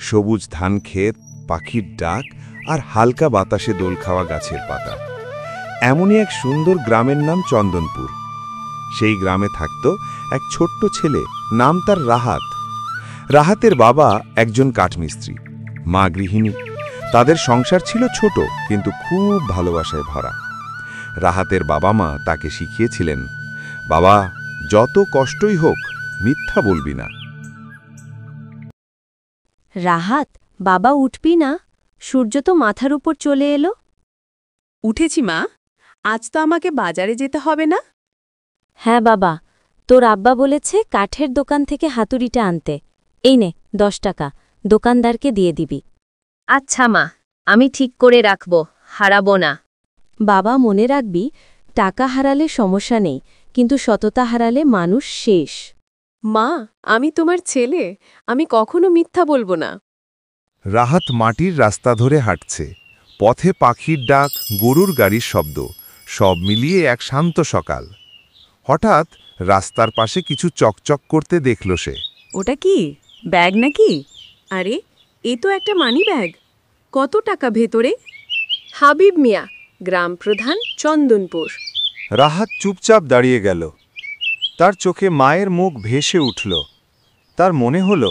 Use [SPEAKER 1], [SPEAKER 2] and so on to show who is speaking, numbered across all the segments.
[SPEAKER 1] সবুজ ধান ক্ষেত, পাখির ডাক আর হালকা বাতাসে দোল খাওয়া গাছের পাতা। এমনই এক সুন্দর গ্রামের নাম চন্দনপুর। সেই গ্রামে থাকত এক ছোট্ট ছেলে, নাম তার রাহাত। রাহাতের বাবা একজন কাঠমিস্ত্রি, মা গৃহিণী। তাদের সংসার ছিল ছোট, কিন্তু খুব ভালোবাসায় ভরা। রাহাতের বাবা মা তাকে শিখিয়েছিলেন, বাবা, যত কষ্টই হোক মিথ্যা বলবি না।
[SPEAKER 2] রাহাত, বাবা উঠবি না? সূর্য তো মাথার উপর চলে এলো।
[SPEAKER 3] উঠেছি মা, আজ তো আমাকে বাজারে যেতে হবে না।
[SPEAKER 2] হ্যাঁ বাবা, তোর আব্বা বলেছে কাঠের দোকান থেকে হাতুড়িটা আনতে। এই নে 10 টাকা, দোকানদারকে দিয়ে দিবি।
[SPEAKER 4] আচ্ছা মা, আমি ঠিক করে রাখব, হারাবো না।
[SPEAKER 2] বাবা, মনে রাখবি, টাকা হারালে সমস্যা নেই, কিন্তু সততা হারালে মানুষ শেষ।
[SPEAKER 3] মা, আমি তোমার ছেলে, আমি কখনো মিথ্যা বলবো না।
[SPEAKER 1] রাহাত মাটির রাস্তা ধরে হাঁটছে। পথে পাখির ডাক, গরুর গাড়ির শব্দ, সব মিলিয়ে এক শান্ত সকাল। হঠাৎ রাস্তার পাশে কিছু চকচক করতে দেখল সে।
[SPEAKER 3] ওটা কি, ব্যাগ নাকি? আরে, এ তো একটা মানি ব্যাগ। কত টাকা ভেতরে? হাবিব মিয়া, গ্রাম প্রধান, চন্দনপুর।
[SPEAKER 1] রাহাত চুপচাপ দাঁড়িয়ে গেল। তার চোখে মায়ের মুখ ভেসে উঠল। তার মনে হল,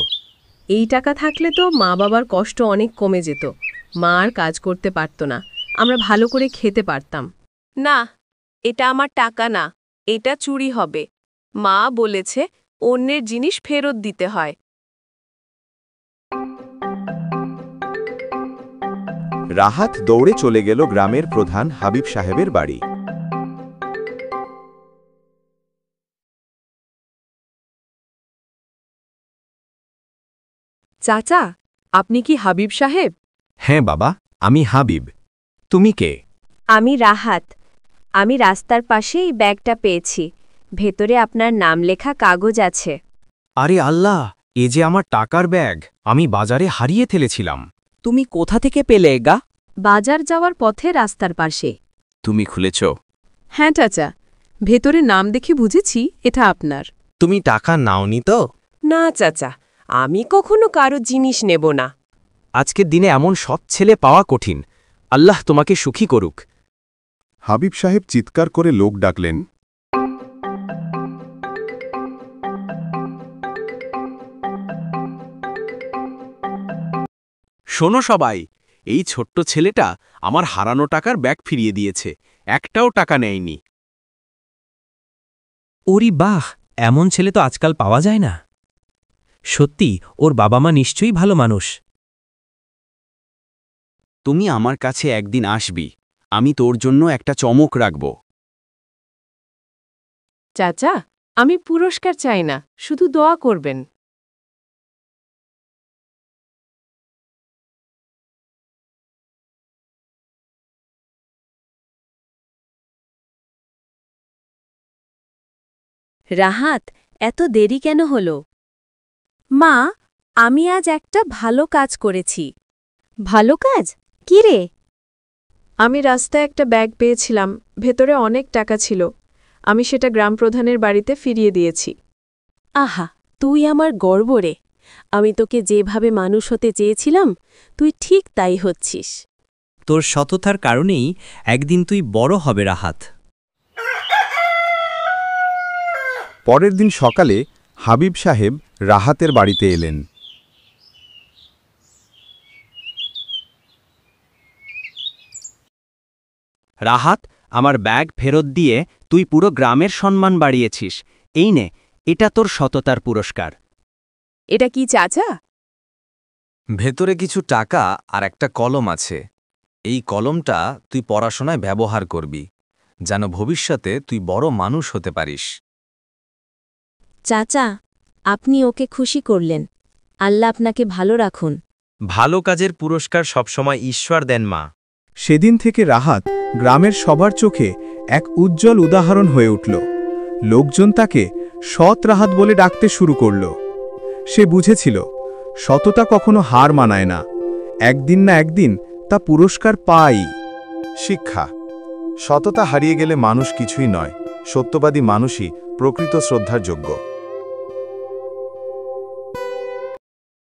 [SPEAKER 3] এই টাকা থাকলে তো মা বাবার কষ্ট অনেক কমে যেত। মা আর কাজ করতে পারত না, আমরা ভালো করে খেতে পারতাম। না, এটা আমার টাকা না, এটা চুরি হবে। মা বলেছে অন্যের জিনিস ফেরত দিতে হয়।
[SPEAKER 1] রাহাত দৌড়ে চলে গেল গ্রামের প্রধান হাবিব সাহেবের বাড়ি।
[SPEAKER 3] চাচা, আপনি কি হাবিব সাহেব?
[SPEAKER 5] হ্যাঁ বাবা, আমি হাবিব। তুমি কে?
[SPEAKER 2] আমি রাহাত। আমি রাস্তার পাশে এই ব্যাগটা পেয়েছি। ভেতরে আপনার নাম লেখা কাগজ আছে।
[SPEAKER 5] আরে আল্লাহ, এ যে আমার টাকার ব্যাগ, আমি বাজারে হারিয়ে ফেলেছিলাম। তুমি কোথা থেকে পেলে গা?
[SPEAKER 3] বাজার যাওয়ার পথে রাস্তার পাশে।
[SPEAKER 5] তুমি খুলেছ?
[SPEAKER 3] হ্যাঁ চাচা, ভেতরে নাম দেখে বুঝেছি এটা আপনার।
[SPEAKER 5] তুমি টাকা নাওনি তো?
[SPEAKER 3] না চাচা, আমি কখনো কারো জিনিস নেব না।
[SPEAKER 5] আজকের দিনে এমন সৎ ছেলে পাওয়া কঠিন। আল্লাহ তোমাকে সুখী করুক।
[SPEAKER 1] হাবিব সাহেব চিৎকার করে লোক ডাকলেন।
[SPEAKER 5] শোনো সবাই, এই ছোট্ট ছেলেটা আমার হারানো টাকার ব্যাগ ফিরিয়ে দিয়েছে, একটাও টাকা নেয়নি।
[SPEAKER 6] ওরি বাহ, এমন ছেলে তো আজকাল পাওয়া যায় না। সত্যি, ওর বাবা মা নিশ্চয়ই ভালো মানুষ।
[SPEAKER 5] তুমি আমার কাছে একদিন আসবি, আমি তোর জন্য একটা চমক রাখব।
[SPEAKER 3] চাচা, আমি পুরস্কার চাই না, শুধু দোয়া করবেন।
[SPEAKER 2] রাহাত, এত দেরি কেন হলো? মা, আমি আজ একটা ভালো কাজ করেছি। ভালো কাজ? কি রে?
[SPEAKER 3] আমি রাস্তায় একটা ব্যাগ পেয়েছিলাম, ভেতরে অনেক টাকা ছিল। আমি সেটা গ্রাম প্রধানের বাড়িতে ফিরিয়ে দিয়েছি।
[SPEAKER 2] আহা, তুই আমার গর্ব রে। আমি তোকে যেভাবে মানুষ হতে চেয়েছিলাম, তুই ঠিক তাই হচ্ছিস।
[SPEAKER 6] তোর সততার কারণেই একদিন তুই বড় হবে রাহাত।
[SPEAKER 1] পরের দিন সকালে হাবিব সাহেব রাহাতের বাড়িতে এলেন।
[SPEAKER 5] রাহাত, আমার ব্যাগ ফেরত দিয়ে তুই পুরো গ্রামের সম্মান বাড়িয়েছিস। এই নে, এটা তোর সততার পুরস্কার।
[SPEAKER 3] এটা কি চাচা?
[SPEAKER 7] ভেতরে কিছু টাকা আর একটা কলম আছে। এই কলমটা তুই পড়াশোনায় ব্যবহার করবি, যেন ভবিষ্যতে তুই বড় মানুষ হতে পারিস।
[SPEAKER 2] চাচা, আপনি ওকে খুশি করলেন। আল্লাহ আপনাকে ভালো রাখুন।
[SPEAKER 7] ভালো কাজের পুরস্কার সবসময় ঈশ্বর দেন মা।
[SPEAKER 1] সেদিন থেকে রাহাত গ্রামের সবার চোখে এক উজ্জ্বল উদাহরণ হয়ে উঠল। লোকজন তাকে সৎ রাহাত বলে ডাকতে শুরু করল। সে বুঝেছিল, সততা কখনো হার মানায় না, একদিন না একদিন তা পুরস্কার পায়। শিক্ষা: সততা হারিয়ে গেলে মানুষ কিছুই নয়, সত্যবাদী মানুষই প্রকৃত শ্রদ্ধার যোগ্য।